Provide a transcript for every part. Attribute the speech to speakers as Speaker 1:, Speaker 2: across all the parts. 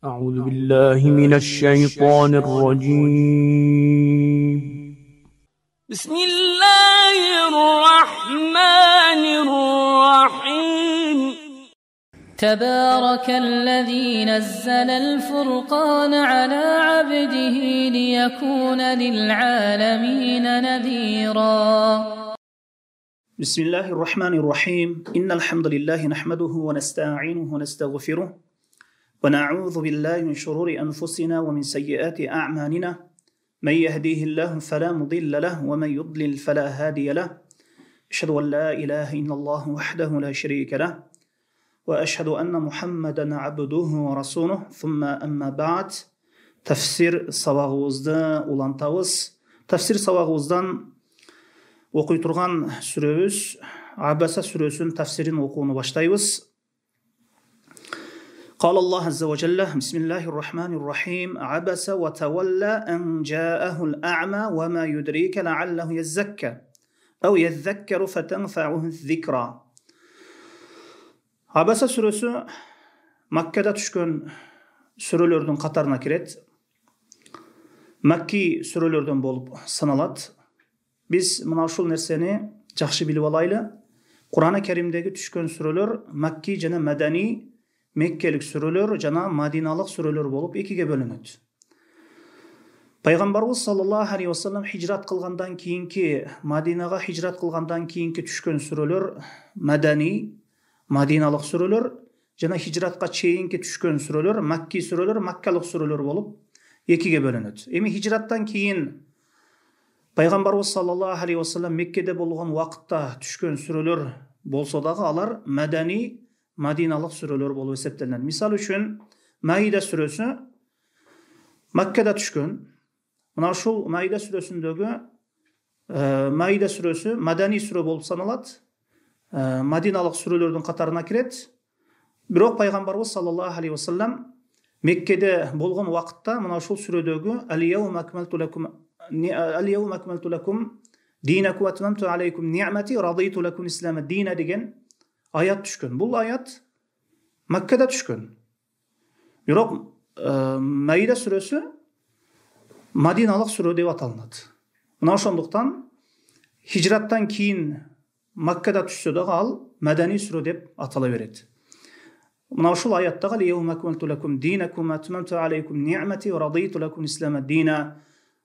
Speaker 1: أعوذ بالله من الشيطان الرجيم.
Speaker 2: بسم الله الرحمن الرحيم.
Speaker 3: تبارك الذي نزل الفرقان على عبده ليكون للعالمين نذيرا.
Speaker 4: بسم الله الرحمن الرحيم. إن الحمد لله نحمده ونستعينه ونستغفره ونعوذ بالله من شرور أنفسنا ومن سيئات أعمالنا. من يهديه الله فلا مضل له ومن يضلل فلا هادي له. أشهد أن لا إله إلا الله وحده لا شريك له وأشهد أن محمدا عبده ورسوله. ثم أما بعد. Tafsir sabağımızda ulantağız. Tafsir sabağımızdan оқи тұрған сүребіз Абаса сүресінің тafsirin оқуыны баштайбыз. قال الله عز وجل بسم الله الرحمن الرحيم عبس وتولى أن جاءه الأعمى وما يدريك لعله يزكى أو يذكر فتنفعه الذكرى. Абаса сүресі Маккада түшкен сүрелердің қатарына кіреді. Макки сүрелерден болып саналады. Biz мына ушул нерсени жакшы билип алайлы. Кур'ан-ы Керимдеги түшкөн сүрөлөр Макки жана Мадани, Меккелик сүрөлөр жана Мадиналык сүрөлөр болуп экиге бөлүнөт. Пайгамбарыбыз саллаллаху алейхи ва саллям хижрат кылгандан кийинки, Мадинага хижрат кылгандан кийинки түшкөн сүрөлөр Мадани, Мадиналык сүрөлөр жана хижратка чейинки түшкөн сүрөлөр Макки сүрөлөр, Маккалык сүрөлөр болуп экиге бөлүнөт. Эми хижраттан кийин Пайгамбарыбыз саллаллаху алейхи ва саллям Меккеде болгон убакытта түшкөн сүрөлөр болсо дагы алар Мадани, Мадиналык сүрөлөр болуп эсептелет. Мисал үчүн Маида сүрөсү Маккада түшкөн. Мына ушул Маида сүрөсүндөгү Маида сүрөсү Мадани сүрө болуп саналат. Мадиналык сүрөлөрдүн катарына кирет. Бирок Пайгамбарыбыз саллаллаху алейхи ва саллям Меккеде болгон убакытта мына ушул сүрөдөгү Ал-Яума акмалту лакум динакум ва атмамту алейкум ни'мати радиту лакум ислама дина деген аят түшкөн. Бул аят Маккада түшкөн. Бирок Маида сүрөсү Мадиналык сүрө деп аталынат. Мына ошондуктан хижраттан кийин Маккада түшсө дагы ал Мадани сүрө деп атала берет. Мына ушул аяттагы Ал-Яума акмалту лакум динакум ва атмамту алейкум ни'мати радиту лакум ислама дина.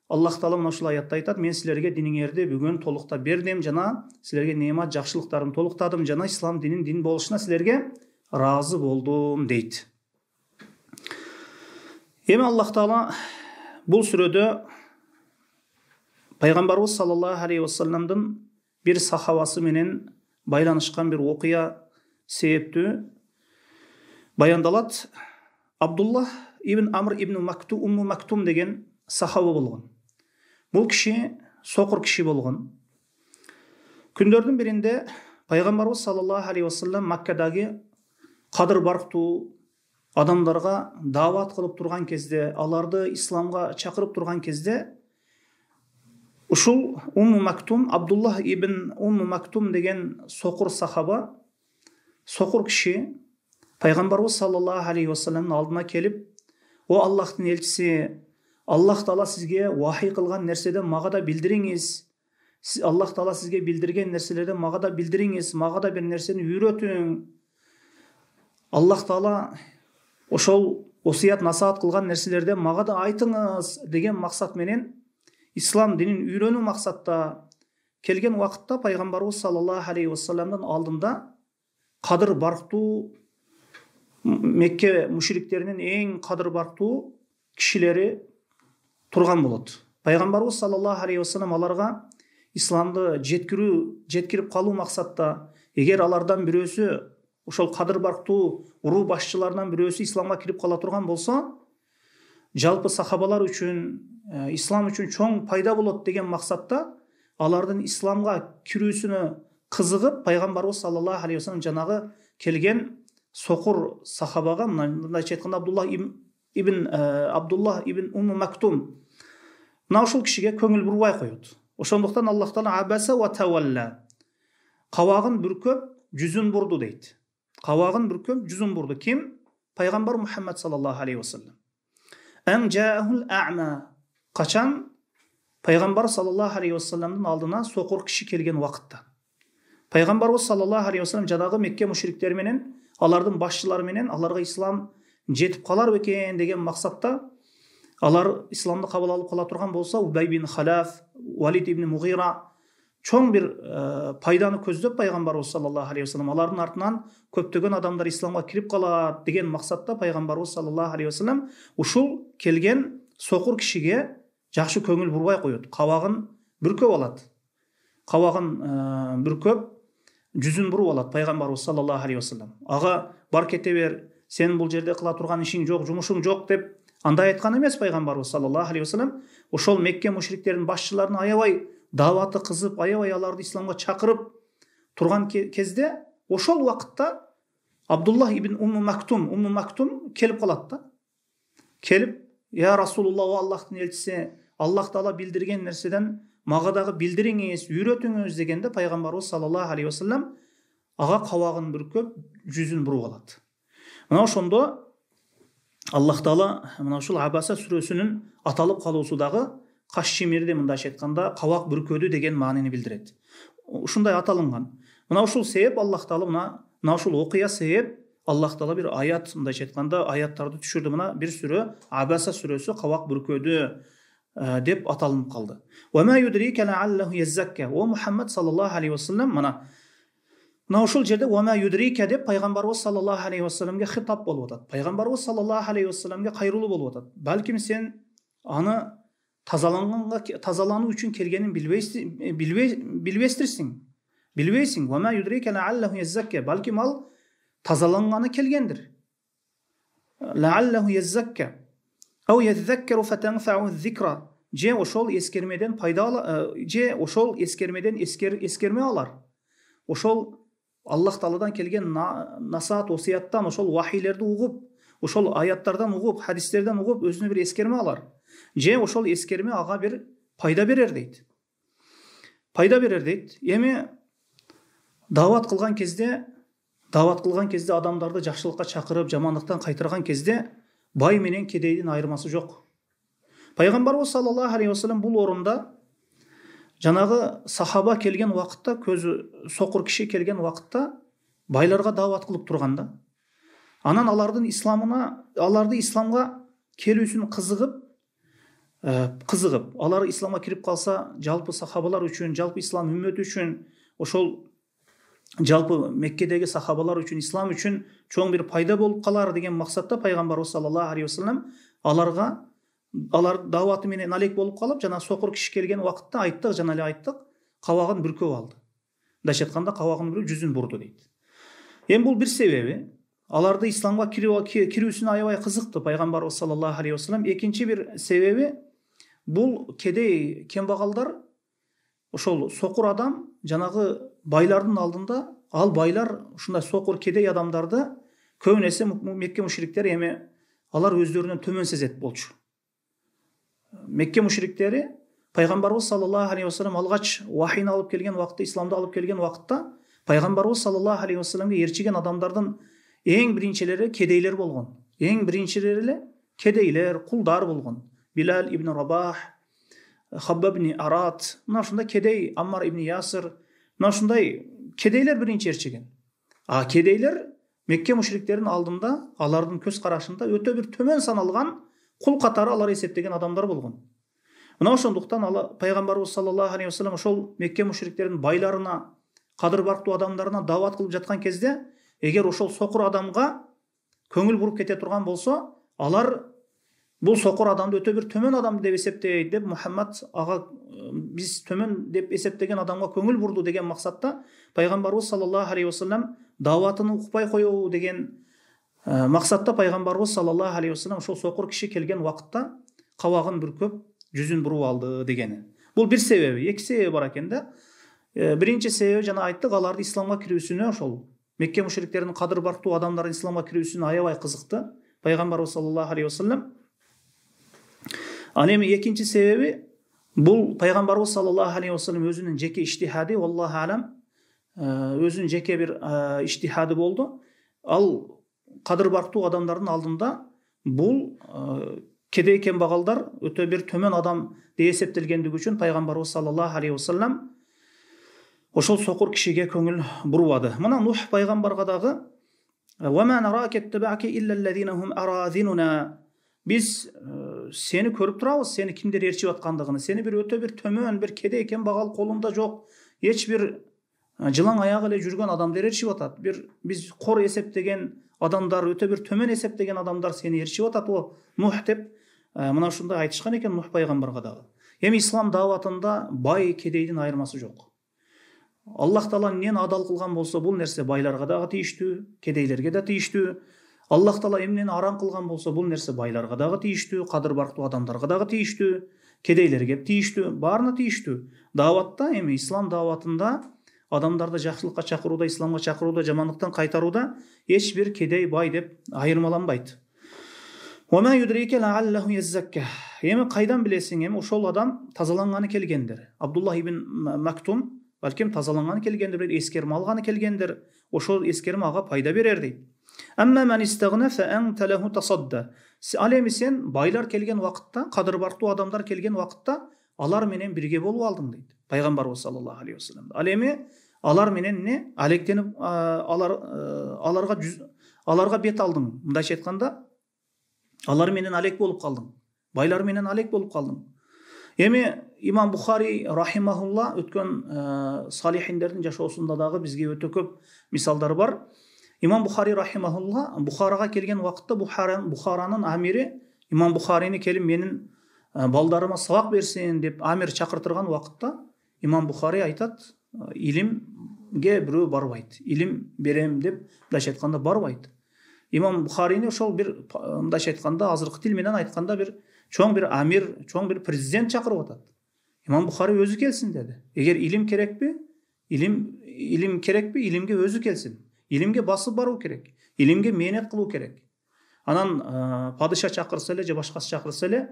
Speaker 4: Аллах Таала мына ушул аятта айтат: мен силерге диниңерди бүгүн толуктап бердим жана силерге неемат жакшылыктарын толуктадым жана ислам динин дин болушуна силерге ыраазы болдум дейт. Эми Аллах Таала бул сүрөдө Пайгамбарыбыз саллаллаху алейхи ва салламдын бир сахабасы менен байланышкан бир окуя себептүү баяндалат. Абдуллах ибн Амр ибн Умму Мактум деген сахаба болгон. Бул киши сокур киши болгон. Күндөрдүн биринде Пайгамбарыбыз саллаллаху алейхи ва саллям Маккадагы кадыр барктуу адамдарга даават кылып турган кезде, аларды исламга чакырып турган кезде ушул Умму Мактум, Абдуллах ибн Умму Мактум деген сокур сахаба, сокур киши Пайгамбарыбыз саллаллаху алейхи ва салламдын алдына келип: "О Аллахтын элчиси, Аллах Таала сизге вахий кылган нерседен мага да билдириңиз. Аллах Таала сизге билдирген нерселерден мага да билдириңиз, мага да бир нерсени үйрөтүң. Аллах Таала ошол осуят насаат кылган нерселерден мага да айтыңыз" деген максат менен ислам динин үйрөнүү максатта келген убакытта Пайгамбарыбыз саллаллаху алейхи ва салламдын алдында кадыр барктуу Мекке мушриктеринин эң кадыр барктуу кишилери турган болот. Пайгамбарыбыз саллаллаху алейхи ва саллям аларга исламды жеткирип калуу максатта, эгер алардан бирөөсү ошол кадыр барктуу уруу башчыларынан бирөөсү исламга кирип кала турган болсо, жалпы сахабалар үчүн, ислам үчүн чоң пайда болот деген максатта алардын исламга кирүүсүнө кызыгып Пайгамбарыбыз саллаллаху алейхи ва саллям жанагы келген сокур сахабага, мындайча айтканда Абдуллах ибн Умму Мактум, мына ушул кишиге көңүл бурбай коет. Ошондуктан Аллах Таала Абаса ва тавалла, кабагын бүркөп жүзүн бурду дейт. Кабагын бүркөп жүзүн бурду. Ким? пайғамбар Мұхаммад саллаллаху алейхи уассалам. Ан жаахул а'ма, қачан пайғамбар саллаллаху алейхи уассаламның алдына соқыр кіші келген уақытта. Пайғамбарымыз саллаллаху алейхи уассалам жаңағы Мекке мушриктерменен, алардың басшыларыменен аларға ислам жетіп қалар екен деген мақсатта, алар исламды қабыл алып қала тұрған болса, Убай бин Халаф, Валид ибн Муғира чоң бір пайданы көздеп пайғамбарымыз саллаллаху алейхи уассалам алардың артынан көптеген адамдар исламға кіріп қалады деген мақсатта пайғамбарымыз саллаллаху алейхи уассалам ушул келген соқыр кішіге жақсы көңіл бұрмай қойды. Қабағын бүркеп алады. Қабағын бүркеп жүзін бұрып алады пайғамбарымыз саллаллаху алейхи уассалам. Аға бар кете бер, сен бұл жерде қыла тұрған ишің жоқ, жұмышың жоқ деп андай айтқан емес пайғамбарымыз саллаллаху алейхи уассалам. Ошол Мекке мушриктердің басшыларын аябай даваты қызып, аябай аларды исламға чақырып тұрған кезде, ошол уақытта Абдуллах ибн Умму Мактум келіп қалады да. Келіп, я Расулулла, о Аллахтың елшісі, Аллах Таала білдірген нәрседен мағадағы білдіріңіз, үйретіңіз дегенде пайғамбарымыз саллаллаху алейхи уассалам аға қабағын бүркеп жүзін бұрып алады. Мына ошондо Аллах Таала мына ушул Абаса сүрөсүнүн аталып калуусудағы кашшимирде мындайча айтканда кабак бүркөдү деген маанини билдирет. Ушундай аталынган. Мына ушул себеп Аллах Таала мына ушул окуя себеп Аллах Таала бир аят мындайча айтканда аяттарды түшүрдү. Мына бир сүрө Абаса сүрөсү кабак бүркөдү деп аталынып калды. Ва ма юдрика лааллаху яззакка. О Мухаммад саллаллаху алейхи вассалам мына ушул жерде ва ма юдрика деп пайгамбарыбыз саллаллаху алейхи вассаламга хитап болуп атат. Пайгамбарыбыз саллаллаху алейхи вассаламга кайрылуу болуп атат. Балким сен аны тазалану үчүн келгенин билбейсиң. Ва ма юдрика лааллаху яззакка. Балким ал тазаланганы келгендир. Лааллаху яззакка. Ау яззаккару фатанфау зикра. Же ошол эскермеден эскерме алар. Ошол Аллах Тааладан келген насаат осияттан, ошол вахилерди угуп, ошол аяттардан угуп, хадистерден угуп өзүнө бир эскерме алар. Же ошол эскерме ага бир пайда берер дейт. Эми дават кылган кезде адамдарды жакшылыкка чакырып, жамандыктан кайтырган кезде бай менен кедейдин айырмасы жок. Пайгамбарыбыз саллаллаху алейхи вассалам бул орунда жанагы сахаба келген вакытта, көзү соқыр киши келген вакытта байларга дават кылып турганда, анан аларды исламга келүүсүн кызыгып, алар исламга кирип калса, жалпы сахабалар үчүн, жалпы ислам үммөтү үчүн, ошол жалпы Меккедеги сахабалар үчүн, ислам үчүн чоң бир пайда болуп калар деген максатта пайгамбарыбыз саллаллаху алейхи вассалам алар даваты менен алек болуп калып, жана соқыр киши келген вакытта айттык, кабагын бүркөп алды. Мындайча айтканда кабагын бүрүп жүзүн бурду дейт. Эми бул бир себеби, аларды исламга кирүүсүнө аябай кызыкты пайгамбарыбыз саллаллаху алейхи вассалам. Экинчи бир себеби, бул кедей кембагалдар, ошол соқыр адам жанагы байлардын алдында, ал байлар ушундай соқыр кедей адамдарды көп нерсе Мекке мушриктери эми алар өздөрүнөн төмөн сезет болчу. Мекке мушриктери пайгамбарыбыз саллаллаху алейхи вассалам алгач вахийни алып келген вакытта, исламды алып келген вакытта пайгамбарыбыз саллаллаху алейхи вассаламга ээрчиген адамдардын эң биринчилери кедейлер болгон. Эң биринчилери кедейлер, кулдар болгон. Билал ибн Рабах, Хаббаб ибн Арат, мына ушундай кедей, Аммар ибн Ясир, мына ушундай кедейлер биринчи ээрчиген. Кедейлер Мекке мушриктердин алдында, алардын көз карашында өтө бир төмөн саналган кул катары алар эсептеген адамдар болгон. Мына ошондуктан пайгамбарыбыз саллаллаху алейхи вассалам ошол Мекке мушриктердин байларына, кадыр бартуу адамдарына дават кылып жаткан кезде, эгер ошол соқыр адамга көңүл буруп кете турган болсо, алар бул соқыр адамды өтө бир төмөн адам деп эсептейт деп, Мухаммад ага биз төмөн деп эсептеген адамга көңүл бурду деген максатта пайгамбарыбыз саллаллаху алейхи вассалам даватын укпай коёу деген максатта пайгамбарыбыз саллаллаху алейхи вассалам ошол соқыр киши келген вакытта кабагын бүркөп жүзүн буруп алды дегени. Бул бир себеби. Эки себеби бар экен да. Биринчи себеби жана айттык, аларды исламга кирүүсүнө, ошол Мекке мушриктердин кадыр бартуу адамдардын исламга кирүүсүнө аябай кызыкты пайгамбарыбыз саллаллаху алейхи вассалам. Ал эми экинчи себеби, бул пайгамбарыбыз саллаллаху алейхи вассалам өзүнүн жеке иштихади, аллаху алам, өзүнүн жеке бир иштихади болду. Ал кадыр бактуу адамдардын алдында бул кедей кембагалдар өтө бир төмөн адам деп эсептелгендиги үчүн пайгамбарыбыз саллаллаху алейхи вассалам ошол сокур кишиге көңүл бурбады. Мына Нух пайгамбарга дагы биз сени көрүп турабыз, сени кимдер ээрчип аткандыгын, сени бир өтө бир төмөн, бир кедей кембагал, колунда жок эч бир жылаң аягы эле жүргөн адамдар ээрчип атат. Биз кор эсептеген адамдар, өтө бир төмөн эсептеген адамдар сени ээрчип атат о Нух деп мына ушундай айтышкан экен Нух пайгамбарга дагы. Эми ислам дааватында бай кедейдин айырмасы жок. Аллах Таала эмнени адал кылган болсо, бул нерсе байларга дагы тийиштүү, кедейлерге да тийиштүү. Аллах Таала эмнени арам кылган болсо, бул нерсе байларга дагы тийиштүү, кадыр бактуу адамдарга дагы тийиштүү, кедейлерге тийиштүү, баарына тийиштүү. Дааватта, эми ислам дааватында адамдарды жакшылыкка чакырууда, исламга чакырууда, жамандыктан кайтарууда эч бир кедей бай деп айырмаланбайт. Эми кайдан билесиң, эми ошол адам тазаланганы келгендир. Абдуллах ибн Мактум балким тазаланганы келгендир, бир эскерме алганы келгендир. Ошол эскерме ага пайда берер дейт. Ал эми сен байлар келген убакытта, кадыр бактуу адамдар келген убакытта алар менен бирге болуп алдың дейт пайгамбарыбыз саллаллаху алейхи вассалам. Ал эми алар менен эмне алектенип аларга бет алдың. Мындайча айтканда, алар менен алек болуп калдың. Байлар менен алек болуп калдың. Эми имам Бухари рахимахулла өткөн салихиндердин жашоосунда дагы бизге өтө көп мисалдар бар. Имам Бухари рахимахулла Бухарага келген убакытта Бухаранын амири имам Бухарини келип менин балдарыма сабак берсин деп амир чакыртырган убакытта имам Бухари айтат, илимге бирөө барбайт. Илим берем деп мындайча айтканда барбайт. Имам Бухарини ошол бир мындайча айтканда азыркы тил менен айтканда бир чоң бир амир, чоң бир президент чакырып атат. Имам Бухари өзү келсин деди. Эгер илим керекпи? Илим керекпи? Илимге өзү келсин. Илимге басып баруу керек. Илимге мээнет кылуу керек. Анан падыша чакырса эле же башкасы чакырса эле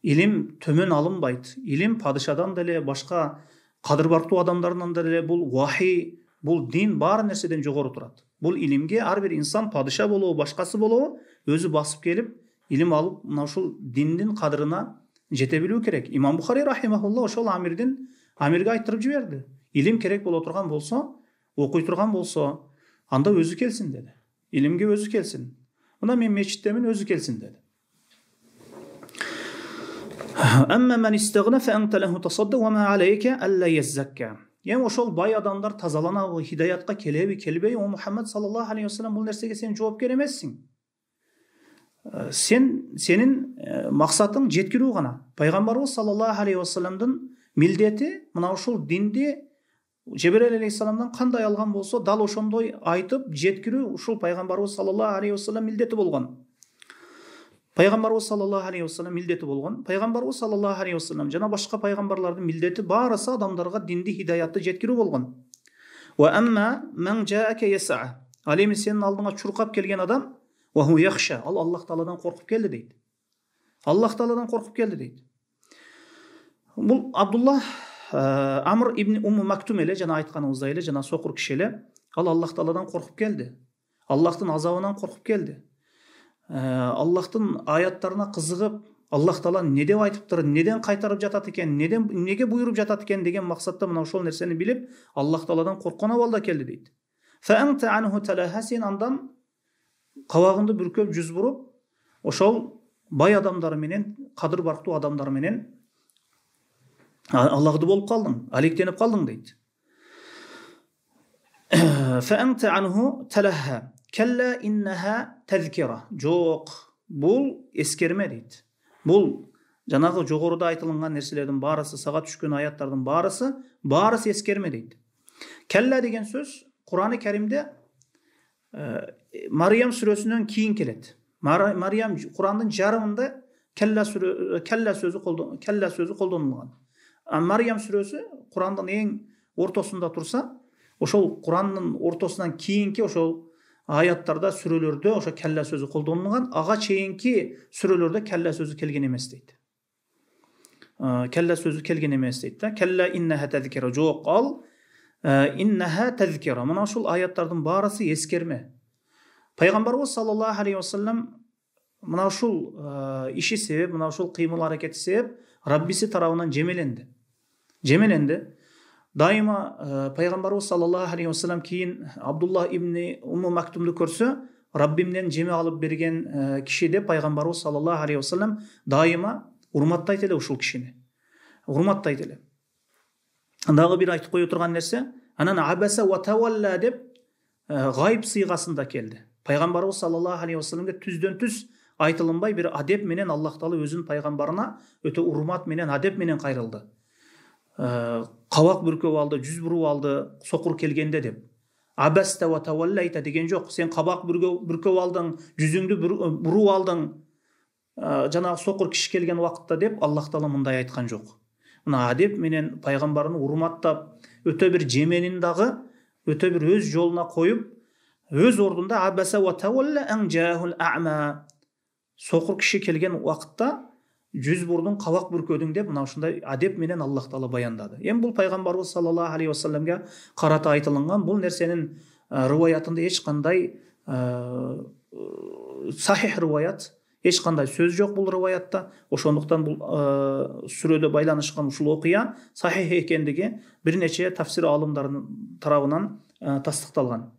Speaker 4: илим төмөн алынбайт. Илим падышадан деле, башка кадыр бактуу адамдардан деле, бул вахий, бул дин баары нерседен жогору турат. Бул илимге ар бир инсан падыша болобу, башкасы болобу өзү басып келип илим алып, мына ушул диндин кадырына жете билүү керек. Имам Бухари рахимахулла ошол амирге айтырып жиберди. Илим керек боло турган болсо, окуй турган болсо, анда өзү келсин деди. Илимге өзү келсин. Мына мен мечиттемин, өзү келсин деди. Эми ошол бай адамдар тазаланабы, хидаятка келеби, келбейби? О Мухаммад саллаллаху алейхи вассалам, бул нерсеге сен жоопкер эмессиң. Сенин максатың жеткирүү гана. Пайгамбарыбыз саллаллаху алейхи вассаламдын милдети мына ушул динди Жебирел алейхиссаламдан кандай алган болсо, дал ошондой айтып жеткирүү ушул пайгамбарыбыз саллаллаху алейхи вассалам милдети болгон. Пайгамбарыбыз саллаллаху алейхи вассалам милдети болгон. Пайгамбарыбыз саллаллаху алейхи вассалам жана башка пайгамбарлардын милдети баарысы адамдарга динди хидаятты жеткирүү болгон. Ва амма ман жаака яс'a. Ал эми сенин алдыңа чуркап келген адам, ва ху яхша. Ал Аллах Тааладан коркуп келди дейт. Аллах Тааладан коркуп келди дейт. Бул Абдуллах Амр ибн Мактум эле жана айтканыбыздай эле, жана сокур киши эле, ал Аллах Тааладан коркуп келди. Аллахтын азабынан коркуп келди. Аллахтын аяттарына кызыгып, Аллах Таала не деп айтыптыр, неден кайтарып жатат экен, неге буйруп жатат экен деген максатта мына ошол нерсени билип, Аллах Тааладан корккон абалда келди дейт. Фа'анта анху талаха, сен андан кабагыңды бүркөп жүз буруп, ошол бай адамдар менен, кадыр бактуу адамдар менен Аллахды болуп калдың, алектенип калдың дейт. Фа'анта анху талаха калла иннаха тазкира. Жок, бул эскерме дейт. Бул жанагы жогоруда айтылган нерселердин баарысы, сага түшкөн аяттардын баарысы эскерме дейт. Калла деген сөз Кур'ан-ы Каримде Мариям сүрөсүнөн кийин келет. Мариям Кур'андын жарымында калла сөзү колдонулган. Мариям сүрөсү Кур'андын эң ортосунда турса, ошол Кур'андын ортосунан кийинки ошол аяттарда, сүрөлөрдө ошо калла сөзү колдонулган, ага чейинки сүрөлөрдө калла сөзү келген эмес дейт. Калла сөзү келген эмес дейт да. Калла иннаха тазкира. Жок, ал иннаха тазкира. Мына ушул аяттардын баарысы эскерме. Пайғамбарымыз саллаллаху алейхи уассалам мына ушул иши себеп, мына ушул кыймыл аракети себеп Раббиси тарабынан жемеленди. Дайыма пайғамбарымыз саллаллаху алейхи уассалам кейін Абдулла ибн Умму Мактумду көрсө, Раббимден жеме алып берген киши деп пайғамбарымыз саллаллаху алейхи уассалам дайыма урматтайт эле ушул кишини. Урматтайт эле. Дагы бир айтып кое турган нерсе, анан абаса ва тавалла деп гайб сыйгасында келди. Пайғамбарымыз саллаллаху алейхи уассаламга түздөн түз айтылынбай бир адеп менен Аллах Таала өзүнүн пайгамбарына өтө урмат менен, адеп менен кайрылды. Кабак бүркөп алды, жүз буруп алды, сокур келгенде деп. Абаста ва таваллайта деген жок. Сен кабак бүркөп алдың, жүзүңдү буруп алдың, жанагы сокур киши келген убакытта деп Аллах Таала мындай айткан жок. Мына адеп менен пайгамбарын урматтап, өтө бир жеменин дагы өтө бир өз жолуна коюп, өз ордунда абаса ва тавалла ан жаахул а'ма. Сокур киши келген убакытта жүз бурдун, кабак бүркөдүң деп мына ушундай адеп менен Аллах Таала баяндады. Эми бул пайгамбарыбыз саллаллаху алейхи вассаламга карата айтылган бул нерсенин риваятында эч кандай сахих риваят, эч кандай сөз жок бул риваятта. Ошондуктан бул сүрөдө байланышкан ушул окуя сахих экендиги бир нече тафсир алымдарынын тарабынан тастыкталган.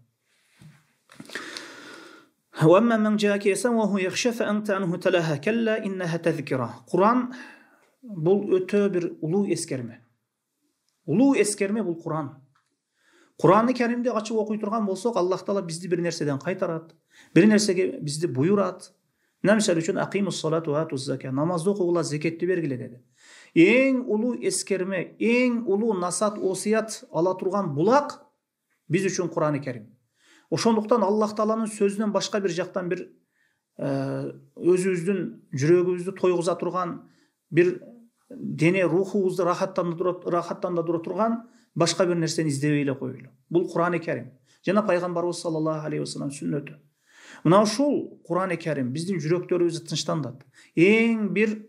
Speaker 4: وأما من جاءك يسعى وهو يخشى فأنت عنه تلهى كلا إنها تذكرة. Kur'an bul ötö bir ulu eskerme. Ulu eskerme bul Kur'an. Kur'an-ı Kerim'de açıp okuy turgan bolsok Allah Taala bizdi bir nerseden kaytarat. Bir nersege bizdi buyurat. Nemsel üçün aqimus salatu ve atuz zekat. Namazda okugula zeketli bergile dedi. En ulu eskerme, en ulu nasat osiyat ala turgan bulak biz üçün Kur'an-ı Kerim. Ошондуктан Аллах Тааланын сөзүнөн башка бир жактан бир өзүбүздүн жүрөгүбүздү тойгуза турган, бир дене рухубузду рахаттандыра турган башка бир нерсени издебей эле коелу. Бул Кур'ан-ы Керим жана пайгамбарыбыз саллаллаху алейхи вассалам сүннөтү. Мына ушул Кур'ан-ы Керим биздин жүрөктөрүбүздү тынчтандат. Эң бир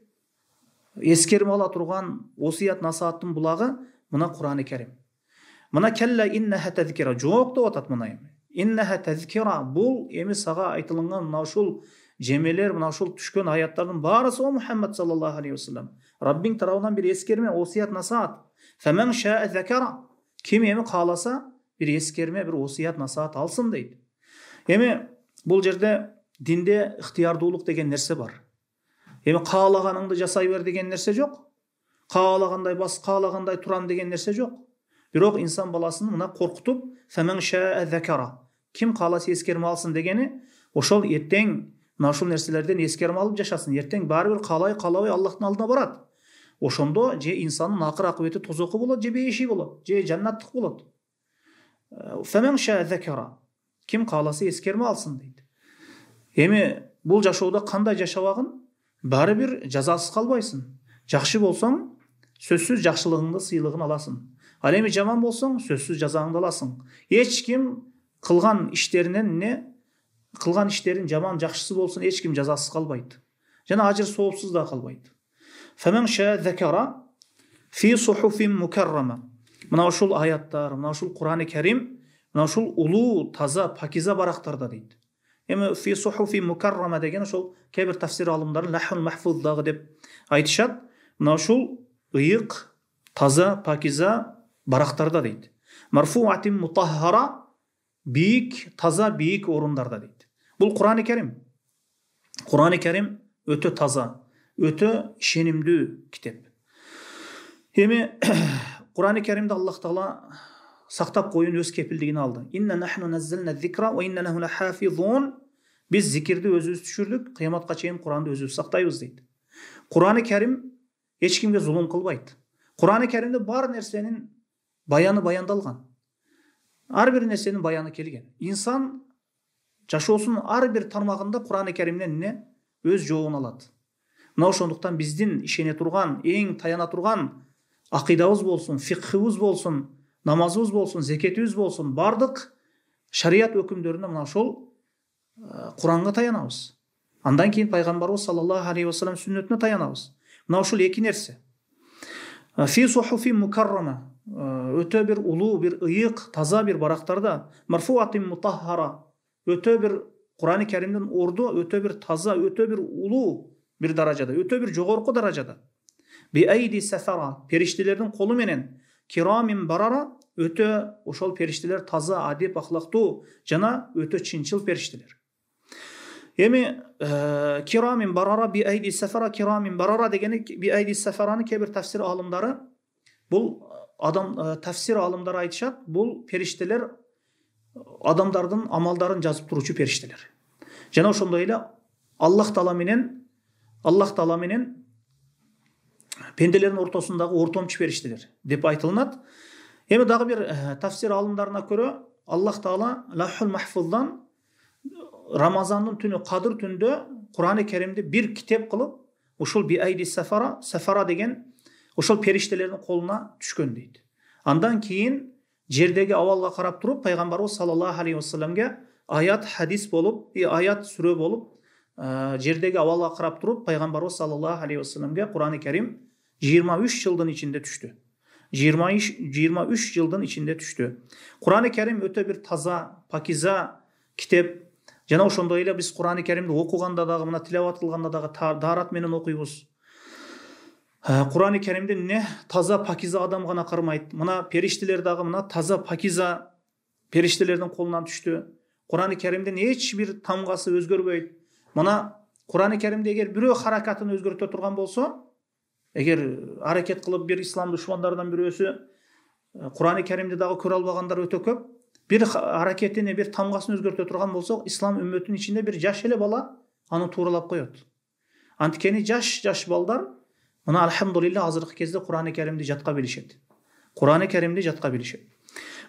Speaker 4: эскерме ала турган осуят насааттын булагы мына Кур'ан-ы Керим. Мына келла иннаха тазкира жок деп атат мына эми. Иннаха тазкира бул эми сага айтылган мына ушул жемелер, мына ушул түшкөн аяттардын баарысы о Мухаммад саллаллаху алейхи вассалам Раббиң тарабынан бир эскерме, осуят насаат. Фаман шаа закара. Ким эми кааласа бир эскерме, бир осуят насаат алсын дейт. Эми бул жерде динде ыктыярдуулук деген нерсе бар. Эми каалаганыңды жасай бер деген нерсе жок. Каалагандай бас, каалагандай турам деген нерсе жок. Бирок инсан баласын мына коркутуп, фаман шаа закара. Ким кааласа эскерме алсын дегени, ошол эртең мына ушул нерселерден эскерме алып жашасын. Эртең баары бир каалабай Аллахтын алдына барат. Ошондо же инсандын акыр акыбети тозоку болот, же бейиши болот, же жаннаттык болот. Фаман шаа закара. Ким кааласа эскерме алсын дейт. Эми бул жашоодо кандай жашабагын баары бир жазасыз калбайсың. Жакшы болсоң, сөзсүз жакшылыгыңды, сыйлыгын аласың. Ал эми жаман болсоң, сөзсүз жазаңды аласың. Эч ким кылган иштерин жаман жакшысы болсун, эч ким жазасыз калбайт. Жана ажыр соопсуз да калбайт. Фаман шаа закара фи сухуфин мукаррама. Мына ушул аяттар, мына ушул Кур'ан-ы Керим, мына ушул улуу, таза, пакиза барактарда дейт. Эми фи сухуфин мукаррама деген ошол кээ бир тафсир алымдары лахул махфуздагы деп айтышат. Мына ушул ыйык, таза, пакиза барактарда дейт. Марфуатин мутаххара, бийик, таза, бийик орундарда дейт. Бул Кур'ан-ы Керим. Кур'ан-ы Керим өтө таза, өтө ишенимдүү китеп. Эми Кур'ан-ы Керимде Аллах Таала сактап коюун өз кепилдигине алды. Инна нахну наззална зикра ва инна лаху лахафизун. Биз зикирди өзүбүз түшүрдүк, кыяматка чейин Кур'анды өзүбүз сактайбыз дейт. Кур'ан-ы Керим эч кимге зулум кылбайт. Кур'ан-ы Керимде бар нерсенин баяны баяндалган. Ар бир нерсенин баяны келген. Инсан жашоосунун ар бир тармагында Кур'ан-ы Керимден өз жообун алат. Мына ошондуктан биздин ишене турган, эң таяна турган акыйдабыз болсун, фикхыбыз болсун, намазыбыз болсун, зекетибиз болсун, бардык шарият өкүмдөрүнө мына ошол Кур'анга таянабыз. Андан кийин пайгамбарыбыз саллаллаху алейхи вассалам сүннөтүнө таянабыз. Мына ушул эки нерсе. Фи сухуфин мукаррама, өтө бир улуу, бир ыйык, таза бир барактарда, марфуатин мутаххара, өтө бир Kur'an-ı Kerim'den ordu öte bir taza, öte bir ulu bir darajada, öte bir jogorku darajada. Bi aydi sefara, periştilerin kolu menen, kiramin barara, öte oşol periştiler taza, adep, ahlaktu, jana öte çinçil periştiler. Emi kiramin barara bi aydi sefara, kiramin barara degeni bi aydi sefarani kebir tafsir alımları, bul adam tafsir alımları aytışat, bul periştiler adamlardan amaldарын жазып turucu periştiler. Jana oşondayla Allah Taala menen pendelerin ortasındağı ortomçu periştiler dep aytılınat. Emi dagı bir tafsir alımlarına göre Allah Taala Lahul Mahfuzdan Ramazanın tünü, Kadir tünde Kur'an-ı Kerim'de bir kitap kılıp oşol bi aydi sefara degen oşol periştelerin koluna düşkön deydi. Andan keyin jerdegi avalga karap turup Peygamberimiz sallallahu aleyhi ve sellemge ayat hadis bolup, ayat süre bolup jerdegi avalga karap turup Peygamberimiz sallallahu aleyhi ve sellemge Kur'an-ı Kerim 23 yıldan içinde düştü. 23 yıldan içinde düştü. Kur'an-ı Kerim öte bir taza, pakiza kitap. Jana ошондой biz Kur'an-ı Kerim'de okuganda dagı, mına tilavat kılganda dagı darat menen okuyubuz. Kur'an-ı Kerim'de ne taza pakiza adam gana kırmaydı. Mına periştiler dagı mına taza pakiza periştilerden kolundan düştü. Kur'an-ı Kerim'de hiç bir tamgası özgörbeydi. Mına Kur'an-ı Kerim'de eğer biri harakatını özgörte turgan bolsa, eğer hareket kılıp bir İslam düşmanlarından birisi Kur'an-ı Kerim'de dagı kör albaganlar öte köp, bir hareketini, bir tamgasını özgörte turgan bolsa, İslam ümmetinin içinde bir jaş ele bala anı tuğralap koyot. Antikeni jaş baldar mına alhamdulillah azırkı kezde Kur'an-ı Kerim'de jatka bilişet. Kur'an-ı Kerim'de jatka bilişet.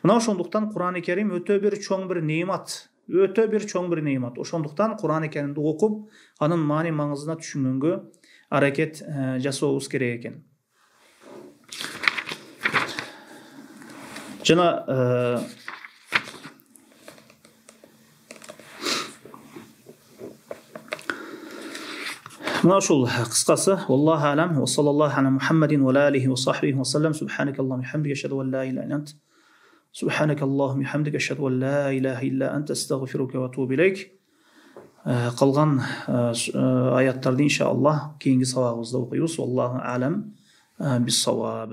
Speaker 4: Mına oşonduktan Kur'an-ı Kerim öte bir çoğun bir nimet. Öte bir çoğun bir nimet. Oşonduktan Kur'an-ı Kerim'de okup anın mani mаңызына düşüngөнгө hareket jasoobuz керек eken. Jana Maşul kıskası vallahu alem ve sallallahu ala Muhammedin ve alihi ve sahbihi ve sellem subhanakallahumma hamdike eşhedü en la ilahe illa ent subhanakallahumma hamdike eşhedü en la ilahe illa ent estağfiruke ve etûbü ileyk. Kalgan ayatlarda inşallah keyingi savabımızda okuyuz. Vallahu alem bis savab.